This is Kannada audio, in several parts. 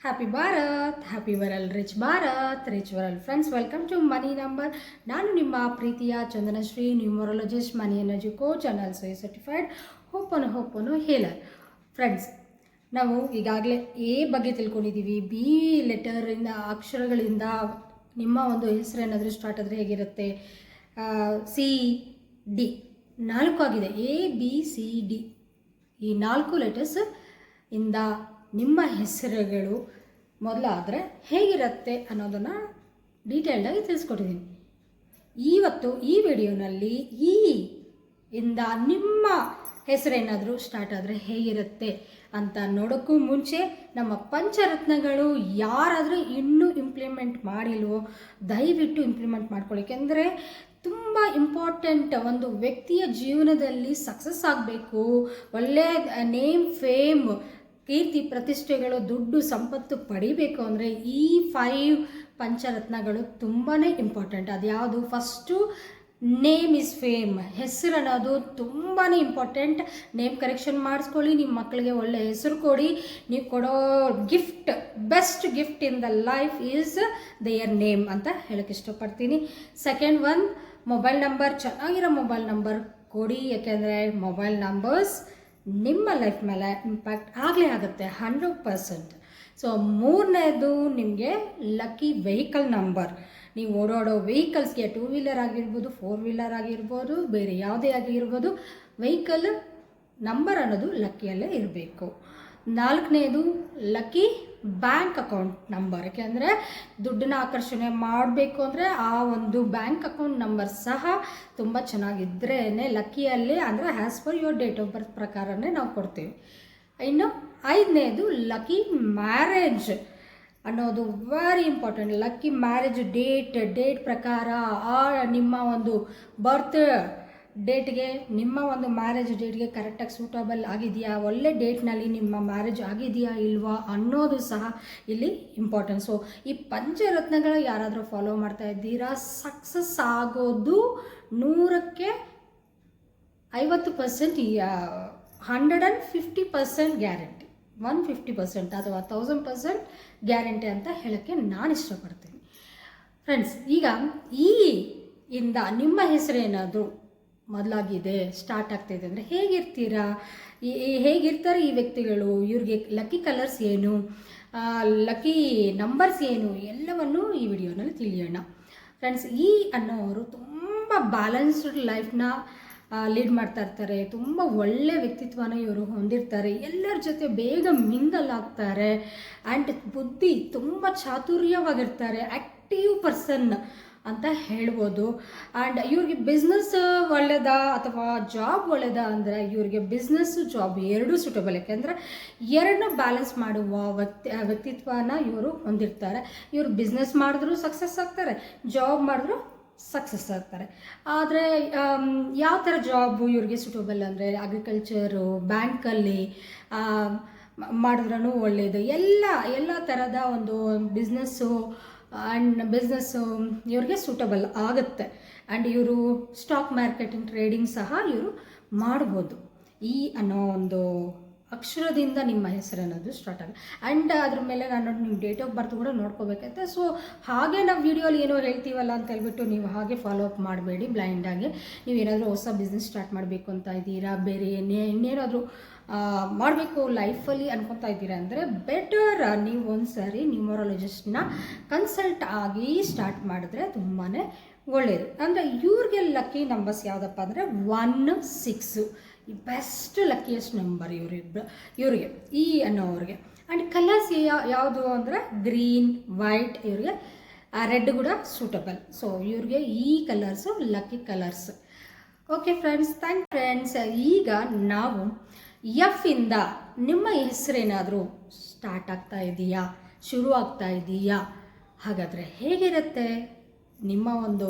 Happy Bharat, happy world, rich Bharat, rich world. Friends, welcome to money number. ನಾನು ನಿಮ್ಮ ಪ್ರೀತಿಯ Chandanashree, numerologist, money energy coach and also a certified ಹೋಪನು ಹೇಲರ್. ಫ್ರೆಂಡ್ಸ್, ನಾವು ಈಗಾಗಲೇ ಎ ಬಗ್ಗೆ ತಿಳ್ಕೊಂಡಿದ್ದೀವಿ. ಬಿ ಲೆಟರಿಂದ, ಅಕ್ಷರಗಳಿಂದ ನಿಮ್ಮ ಒಂದು ಹೆಸರು ಏನಾದರೂ ಸ್ಟಾರ್ಟ್ ಆದರೆ ಹೇಗಿರುತ್ತೆ. ಸಿ ಡಿ 4 ಆಗಿದೆ. ಎ ಬಿ ಸಿ ಡಿ ಈ 4 ಲೆಟರ್ಸ್ ಇಂದ ನಿಮ್ಮ ಹೆಸರುಗಳು ಮೊದಲಾದರೆ ಹೇಗಿರುತ್ತೆ ಅನ್ನೋದನ್ನು ಡೀಟೇಲ್ಡಾಗಿ ತಿಳಿಸ್ಕೊಟ್ಟಿದ್ದೀನಿ. ಇವತ್ತು ಈ ವಿಡಿಯೋನಲ್ಲಿ ಈ ಇಂದ ನಿಮ್ಮ ಹೆಸರೇನಾದರೂ ಸ್ಟಾರ್ಟ್ ಆದರೆ ಹೇಗಿರುತ್ತೆ ಅಂತ ನೋಡೋಕ್ಕೂ ಮುಂಚೆ ನಮ್ಮ ಪಂಚರತ್ನಗಳು ಯಾರಾದರೂ ಇನ್ನೂ ಇಂಪ್ಲಿಮೆಂಟ್ ಮಾಡಿಲ್ವೋ ದಯವಿಟ್ಟು ಇಂಪ್ಲಿಮೆಂಟ್ ಮಾಡ್ಕೊಳ್ಳಿ. ಯಾಕೆಂದರೆ ತುಂಬ ಇಂಪಾರ್ಟೆಂಟ್. ಒಂದು ವ್ಯಕ್ತಿಯ ಜೀವನದಲ್ಲಿ ಸಕ್ಸಸ್ ಆಗಬೇಕು, ಒಳ್ಳೆಯ ನೇಮ್, ಫೇಮ್, ಕೀರ್ತಿ, ಪ್ರತಿಷ್ಠೆಗಳು, ದುಡ್ಡು, ಸಂಪತ್ತು ಪಡಿಬೇಕು ಅಂದರೆ ಈ 5 ಪಂಚರತ್ನಗಳು ತುಂಬಾ ಇಂಪಾರ್ಟೆಂಟ್. ಅದು ಯಾವುದು? First name is fame. ಹೆಸರು ಅನ್ನೋದು ತುಂಬಾ ಇಂಪಾರ್ಟೆಂಟ್. ನೇಮ್ ಕರೆಕ್ಷನ್ ಮಾಡಿಸ್ಕೊಳ್ಳಿ, ನಿಮ್ಮ ಮಕ್ಕಳಿಗೆ ಒಳ್ಳೆ ಹೆಸರು ಕೊಡಿ. ನೀವು ಕೊಡೋ gift, best gift in the life is there name ಅಂತ ಹೇಳಕ್ಕೆ ಇಷ್ಟಪಡ್ತೀನಿ. Second one, mobile number. ಚೆನ್ನಾಗಿರೋ ಮೊಬೈಲ್ ನಂಬರ್ ಕೊಡಿ, ಯಾಕೆಂದರೆ ಮೊಬೈಲ್ ನಂಬರ್ಸ್ ನಿಮ್ಮ ಲೈಫ್ ಮೇಲೆ ಇಂಪ್ಯಾಕ್ಟ್ ಆಗಲೇ ಆಗುತ್ತೆ 100%. ಸೊ ಮೂರನೇದು ನಿಮಗೆ ಲಕ್ಕಿ ವೆಹಿಕಲ್ ನಂಬರ್. ನೀವು ಓಡಾಡೋ ವೆಹಿಕಲ್ಸ್ಗೆ 2 ವೀಲರ್ ಆಗಿರ್ಬೋದು, 4 ವೀಲರ್ ಆಗಿರ್ಬೋದು, ಬೇರೆ ಯಾವುದೇ ಆಗಿರ್ಬೋದು, ವೆಹಿಕಲ್ ನಂಬರ್ ಅನ್ನೋದು ಲಕ್ಕಿಯಲ್ಲೇ ಇರಬೇಕು. 4ನೇದು ಲಕ್ಕಿ ಬ್ಯಾಂಕ್ ಅಕೌಂಟ್ ನಂಬರ್. ಯಾಕೆಂದರೆ ದುಡ್ಡನ್ನ ಆಕರ್ಷಣೆ ಮಾಡಬೇಕು ಅಂದರೆ ಆ ಒಂದು ಬ್ಯಾಂಕ್ ಅಕೌಂಟ್ ನಂಬರ್ ಸಹ ತುಂಬ ಚೆನ್ನಾಗಿದ್ರೇ ಲಕ್ಕಿಯಲ್ಲಿ, ಅಂದರೆ as per your date of birth ಪ್ರಕಾರನೇ ನಾವು ಕೊಡ್ತೀವಿ. ಇನ್ನು 5ನೇದು ಲಕ್ಕಿ ಮ್ಯಾರೇಜ್ ಅನ್ನೋದು very important. Lucky marriage date ಪ್ರಕಾರ ನಿಮ್ಮ ಒಂದು ಬರ್ತ್ ಡೇಟ್ಗೆ, ನಿಮ್ಮ ಒಂದು ಮ್ಯಾರೇಜ್ ಡೇಟ್ಗೆ ಕರೆಕ್ಟಾಗಿ ಸೂಟಬಲ್ ಆಗಿದೆಯಾ, ಒಳ್ಳೆ ಡೇಟ್ನಲ್ಲಿ ನಿಮ್ಮ ಮ್ಯಾರೇಜ್ ಆಗಿದೆಯಾ ಇಲ್ವಾ ಅನ್ನೋದು ಸಹ ಇಲ್ಲಿ ಇಂಪಾರ್ಟೆಂಟ್. ಸೊ ಈ ಪಂಚರತ್ನಗಳು ಯಾರಾದರೂ ಫಾಲೋ ಮಾಡ್ತಾ ಇದ್ದೀರಾ, ಸಕ್ಸಸ್ ಆಗೋದು 100ಕ್ಕೆ 50%, 150% ಗ್ಯಾರಂಟಿ, 150% ಅಥವಾ 1000% ಗ್ಯಾರಂಟಿ ಅಂತ ಹೇಳೋಕ್ಕೆ ನಾನು ಇಷ್ಟಪಡ್ತೀನಿ. ಫ್ರೆಂಡ್ಸ್, ಈಗ ಈ ಇಂದ ನಿಮ್ಮ ಹೆಸರೇನಾದರೂ ಮೊದಲಾಗಿದೆ, ಸ್ಟಾರ್ಟ್ ಆಗ್ತಾಯಿದೆ ಅಂದರೆ ಹೇಗಿರ್ತೀರಾ, ಹೇಗಿರ್ತಾರೆ ಈ ವ್ಯಕ್ತಿಗಳು, ಇವ್ರಿಗೆ ಲಕ್ಕಿ ಕಲರ್ಸ್ ಏನು, ಲಕ್ಕಿ ನಂಬರ್ಸ್ ಏನು, ಎಲ್ಲವನ್ನು ಈ ವಿಡಿಯೋನಲ್ಲಿ ತಿಳಿಯೋಣ. ಫ್ರೆಂಡ್ಸ್, ಈ ಅನ್ನೋರು ತುಂಬ ಬ್ಯಾಲೆನ್ಸ್ಡ್ ಲೈಫ್ನ ಲೀಡ್ ಮಾಡ್ತಾ ಇರ್ತಾರೆ. ತುಂಬ ಒಳ್ಳೆ ವ್ಯಕ್ತಿತ್ವನ ಇವರು ಹೊಂದಿರ್ತಾರೆ. ಎಲ್ಲರ ಜೊತೆ ಬೇಗ ಮಿಂಗಲ್ ಆಗ್ತಾರೆ. ಆ್ಯಂಡ್ ಬುದ್ಧಿ ತುಂಬ ಚಾತುರ್ಯವಾಗಿರ್ತಾರೆ. ಆ್ಯಕ್ಟಿವ್ ಪರ್ಸನ್ ಅಂತ ಹೇಳ್ಬೋದು. ಆ್ಯಂಡ್ ಇವ್ರಿಗೆ ಬಿಸ್ನೆಸ್ ಒಳ್ಳೆಯದಾ ಅಥವಾ ಜಾಬ್ ಒಳ್ಳೆಯದಾ ಅಂದರೆ ಇವ್ರಿಗೆ ಬಿಸ್ನೆಸ್ಸು ಜಾಬ್ ಎರಡೂ ಸೂಟಬಲ್. ಯಾಕೆಂದರೆ ಎರಡನ್ನೂ ಬ್ಯಾಲೆನ್ಸ್ ಮಾಡುವ ವ್ಯಕ್ತಿತ್ವನ ಇವರು ಹೊಂದಿರ್ತಾರೆ. ಇವರು ಬಿಸ್ನೆಸ್ ಮಾಡಿದ್ರು ಸಕ್ಸಸ್ ಆಗ್ತಾರೆ, ಜಾಬ್ ಮಾಡಿದ್ರು ಸಕ್ಸಸ್ ಆಗ್ತಾರೆ. ಆದರೆ ಯಾವ ಥರ ಜಾಬು ಇವ್ರಿಗೆ ಸೂಟಬಲ್ ಅಂದರೆ ಅಗ್ರಿಕಲ್ಚರು, ಬ್ಯಾಂಕಲ್ಲಿ ಮಾಡಿದ್ರೂ ಒಳ್ಳೆಯದು. ಎಲ್ಲ ಥರದ ಒಂದು ಬಿಸ್ನೆಸ್ಸು ಇವ್ರಿಗೆ ಸೂಟಬಲ್ ಆಗುತ್ತೆ. ಆ್ಯಂಡ್ ಇವರು ಸ್ಟಾಕ್ ಮಾರ್ಕೆಟಿಂಗ್, ಟ್ರೇಡಿಂಗ್ ಸಹ ಇವರು ಮಾಡ್ಬೋದು. ಈ ಅನ್ನೋ ಒಂದು ಅಕ್ಷರದಿಂದ ನಿಮ್ಮ ಹೆಸರು ಅನ್ನೋದು ಸ್ಟಾರ್ಟ್ ಆಗುತ್ತೆ. ಆ್ಯಂಡ್ ಅದ್ರ ಮೇಲೆ ನಾನು ನಿಮ್ಮ ಡೇಟ್ ಆಫ್ ಬರ್ತ್ ಕೂಡ ನೋಡ್ಕೋಬೇಕಂತೆ. ಸೊ ಹಾಗೆ ನಾವು ವೀಡಿಯೋಲಿ ಏನೋ ಹೇಳ್ತೀವಲ್ಲ ಅಂತ ಹೇಳ್ಬಿಟ್ಟು ನೀವು ಹಾಗೆ ಫಾಲೋ ಅಪ್ ಮಾಡಬೇಡಿ ಬ್ಲೈಂಡಾಗಿ. ನೀವೇನಾದರೂ ಹೊಸ ಬಿಸ್ನೆಸ್ ಸ್ಟಾರ್ಟ್ ಮಾಡಬೇಕು ಅಂತ ಇದ್ದೀರಾ, ಬೇರೆ ಇನ್ನೇನಾದರೂ ಮಾಡಬೇಕು ಲೈಫಲ್ಲಿ ಅನ್ಕೊತಾ ಇದ್ದೀರಾ ಅಂದರೆ ಬೆಟರ್ ನೀವು ಒಂದು ಸಾರಿ ನ್ಯೂಮರಾಲಜಿಸ್ಟ್ನ ಕನ್ಸಲ್ಟ್ ಆಗಿ ಸ್ಟಾರ್ಟ್ ಮಾಡಿದ್ರೆ ತುಂಬಾ ಒಳ್ಳೆಯದು. ಅಂದರೆ ಇವ್ರಿಗೆ ಲಕ್ಕಿ ನಂಬರ್ಸ್ ಯಾವುದಪ್ಪ ಅಂದರೆ 1, 6 ಈ ಬೆಸ್ಟ್ ಲಕ್ಕಿಯೆಸ್ಟ್ ನಂಬರ್ ಇವರಿಗೆ, ಈ ಅನ್ನೋವ್ರಿಗೆ. ಆ್ಯಂಡ್ ಕಲರ್ಸ್ ಯಾವುದು ಅಂದರೆ ಗ್ರೀನ್, ವೈಟ್, ಇವ್ರಿಗೆ ರೆಡ್ ಕೂಡ ಸೂಟಬಲ್. ಸೊ ಇವ್ರಿಗೆ ಈ colours lucky colours. Okay friends, friends, ಈಗ ನಾವು ಎಫ್ ಇಂದ ನಿಮ್ಮ ಹೆಸರೇನಾದರೂ ಸ್ಟಾರ್ಟ್ ಆಗ್ತಾ ಇದೆಯಾ, ಶುರು ಆಗ್ತಾ ಇದೆಯಾ, ಹಾಗಾದರೆ ಹೇಗಿರುತ್ತೆ ನಿಮ್ಮ ಒಂದು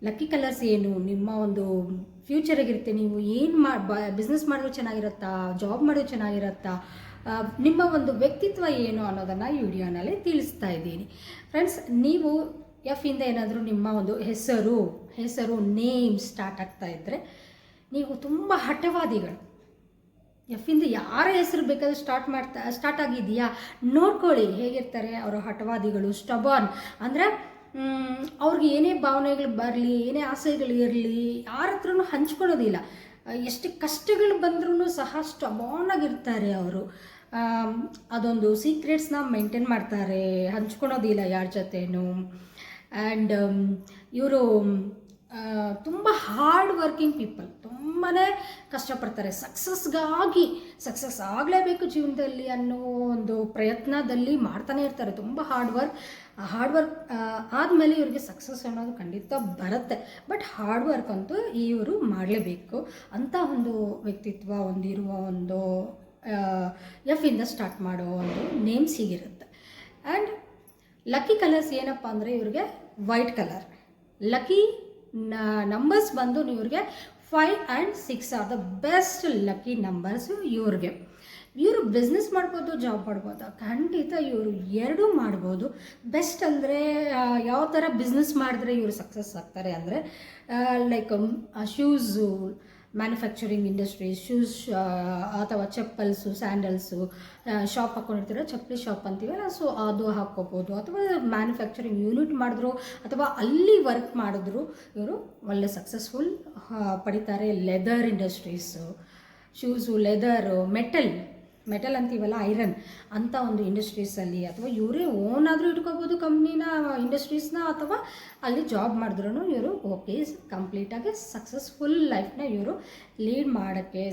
ಲಕ್ಕಿ ಕಲರ್ಸ್ ಏನು, ನಿಮ್ಮ ಒಂದು ಫ್ಯೂಚರಾಗಿರುತ್ತೆ, ನೀವು ಏನು ಬಿಸ್ನೆಸ್ ಮಾಡಿದ್ರು ಚೆನ್ನಾಗಿರುತ್ತಾ, ಜಾಬ್ ಮಾಡಿದ್ರು ಚೆನ್ನಾಗಿರುತ್ತಾ, ನಿಮ್ಮ ಒಂದು ವ್ಯಕ್ತಿತ್ವ ಏನು ಅನ್ನೋದನ್ನು ಈ ವಿಡಿಯೋನಲ್ಲಿ ತಿಳಿಸ್ತಾ ಇದ್ದೀನಿ. ಫ್ರೆಂಡ್ಸ್, ನೀವು ಎಫ್ ಇಂದ ಏನಾದರೂ ನಿಮ್ಮ ಒಂದು ಹೆಸರು ನೇಮ್ ಸ್ಟಾರ್ಟ್ ಆಗ್ತಾ ಇದ್ದರೆ ನೀವು ತುಂಬ ಹಠವಾದಿಗಳು. ಎಫಿಂದ ಯಾರ ಹೆಸರು ಬೇಕಾದರೂ ಸ್ಟಾರ್ಟ್ ಆಗಿದೆಯಾ ನೋಡ್ಕೊಳ್ಳಿ ಹೇಗಿರ್ತಾರೆ ಅವರು. ಹಠವಾದಿಗಳು, ಸ್ಟಬಾನ್ ಅಂದರೆ ಅವ್ರಿಗೆ ಏನೇ ಭಾವನೆಗಳು ಬರಲಿ, ಏನೇ ಆಸೆಗಳು ಇರಲಿ, ಯಾರ ಹತ್ರನೂ ಹಂಚ್ಕೊಳ್ಳೋದಿಲ್ಲ. ಎಷ್ಟು ಕಷ್ಟಗಳು ಬಂದ್ರೂ ಸಹ ಸ್ಟಬಾನಾಗಿರ್ತಾರೆ ಅವರು. ಅದೊಂದು ಸೀಕ್ರೆಟ್ಸ್ನ ಮೇಂಟೈನ್ ಮಾಡ್ತಾರೆ, ಹಂಚ್ಕೊಳೋದಿಲ್ಲ ಯಾರ ಜೊತೆನೂ. ಆ್ಯಂಡ್ ಇವರು ತುಂಬ ಹಾರ್ಡ್ ವರ್ಕಿಂಗ್ ಪೀಪಲ್, ತುಂಬಾ ಕಷ್ಟಪಡ್ತಾರೆ. ಸಕ್ಸಸ್ ಆಗಲೇಬೇಕು ಜೀವನದಲ್ಲಿ ಅನ್ನೋ ಒಂದು ಪ್ರಯತ್ನದಲ್ಲಿ ಮಾಡ್ತಾನೆ ಇರ್ತಾರೆ. ತುಂಬ ಹಾರ್ಡ್ ವರ್ಕ್ ಆದಮೇಲೆ ಇವ್ರಿಗೆ ಸಕ್ಸಸ್ ಅನ್ನೋದು ಖಂಡಿತ ಬರುತ್ತೆ. ಬಟ್ ಹಾರ್ಡ್ ವರ್ಕ್ ಅಂತೂ ಇವರು ಮಾಡಲೇಬೇಕು ಅಂತ ಒಂದು ವ್ಯಕ್ತಿತ್ವ ಹೊಂದಿರುವ ಒಂದು ಎಫಿಂದ ಸ್ಟಾರ್ಟ್ ಮಾಡೋ ಒಂದು ನೇಮ್ಸ್ ಹೀಗಿರುತ್ತೆ. ಆ್ಯಂಡ್ ಲಕ್ಕಿ ಕಲರ್ಸ್ ಏನಪ್ಪ ಅಂದರೆ ಇವ್ರಿಗೆ ವೈಟ್ ಕಲರ್. ಲಕ್ಕಿ ನಂಬರ್ಸ್ ಬಂದು ಇವ್ರಿಗೆ 5 and 6 are the best lucky numbers ಇವ್ರಿಗೆ. ಇವರು ಬಿಸ್ನೆಸ್ ಮಾಡ್ಬೋದು, ಜಾಬ್ ಮಾಡ್ಬೋದು, ಖಂಡಿತ ಇವರು ಎರಡೂ ಮಾಡ್ಬೋದು. ಬೆಸ್ಟ್ ಅಂದರೆ ಯಾವ ಥರ ಬಿಸ್ನೆಸ್ ಮಾಡಿದ್ರೆ ಇವರು ಸಕ್ಸಸ್ ಆಗ್ತಾರೆ ಅಂದರೆ like shoes, manufacturing industries, shoes ಅಥವಾ ಚಪ್ಪಲ್ಸು, ಸ್ಯಾಂಡಲ್ಸು, ಶಾಪ್ ಹಾಕ್ಕೊಂಡಿರ್ತೀರ, ಚಪ್ಪಲಿ ಶಾಪ್ ಅಂತೀವಲ್ಲ, ಸೊ ಅದು ಹಾಕ್ಕೋಬೋದು. ಅಥವಾ ಮ್ಯಾನುಫ್ಯಾಕ್ಚರಿಂಗ್ ಯೂನಿಟ್ ಮಾಡಿದ್ರು ಅಥವಾ ಅಲ್ಲಿ ವರ್ಕ್ ಮಾಡಿದ್ರು ಇವರು ಒಳ್ಳೆ ಸಕ್ಸಸ್ಫುಲ್ ಪಡಿತಾರೆ. Leather industries, shoes, leather, metal ಅಂತೀವಲ್ಲ, ಐರನ್ ಅಂಥ ಒಂದು ಇಂಡಸ್ಟ್ರೀಸಲ್ಲಿ, ಅಥವಾ ಇವರೇ ಓನ್ ಆದರೂ ಇಟ್ಕೋಬೋದು ಕಂಪ್ನಿನ, ಇಂಡಸ್ಟ್ರೀಸ್ನ, ಅಥವಾ ಅಲ್ಲಿ ಜಾಬ್ ಮಾಡಿದ್ರೂ ಇವರು ಓಕೆ ಕಂಪ್ಲೀಟಾಗಿ ಸಕ್ಸಸ್ಫುಲ್ ಲೈಫ್ನ ಇವರು ಲೀಡ್ ಮಾಡೋಕ್ಕೆ,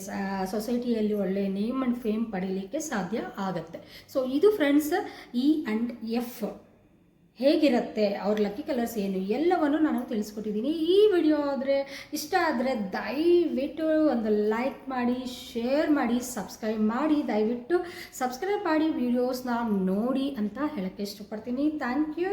ಸೊಸೈಟಿಯಲ್ಲಿ ಒಳ್ಳೆ ನೇಮ್ ಆ್ಯಂಡ್ ಫೇಮ್ ಪಡೀಲಿಕ್ಕೆ ಸಾಧ್ಯ ಆಗುತ್ತೆ. ಸೊ ಇದು ಫ್ರೆಂಡ್ಸ್ ಇ ಆ್ಯಂಡ್ ಎಫ್ ಹೇಗಿರುತ್ತೆ, ಅವ್ರ ಲಕ್ಕಿ ಕಲರ್ಸ್ ಏನು ಎಲ್ಲವನ್ನು ನಾನು ತಿಳಿಸ್ಕೊಟ್ಟಿದ್ದೀನಿ. ಈ ವಿಡಿಯೋ ಇಷ್ಟ ಆದರೆ ದಯವಿಟ್ಟು ಒಂದು ಲೈಕ್ ಮಾಡಿ, ಶೇರ್ ಮಾಡಿ, ಸಬ್ಸ್ಕ್ರೈಬ್ ಮಾಡಿ. ದಯವಿಟ್ಟು ಸಬ್ಸ್ಕ್ರೈಬ್ ಮಾಡಿ, ವಿಡಿಯೋಸ್ನ ನೋಡಿ ಅಂತ ಹೇಳೋಕ್ಕೆ ಇಷ್ಟಪಡ್ತೀನಿ. Thank you.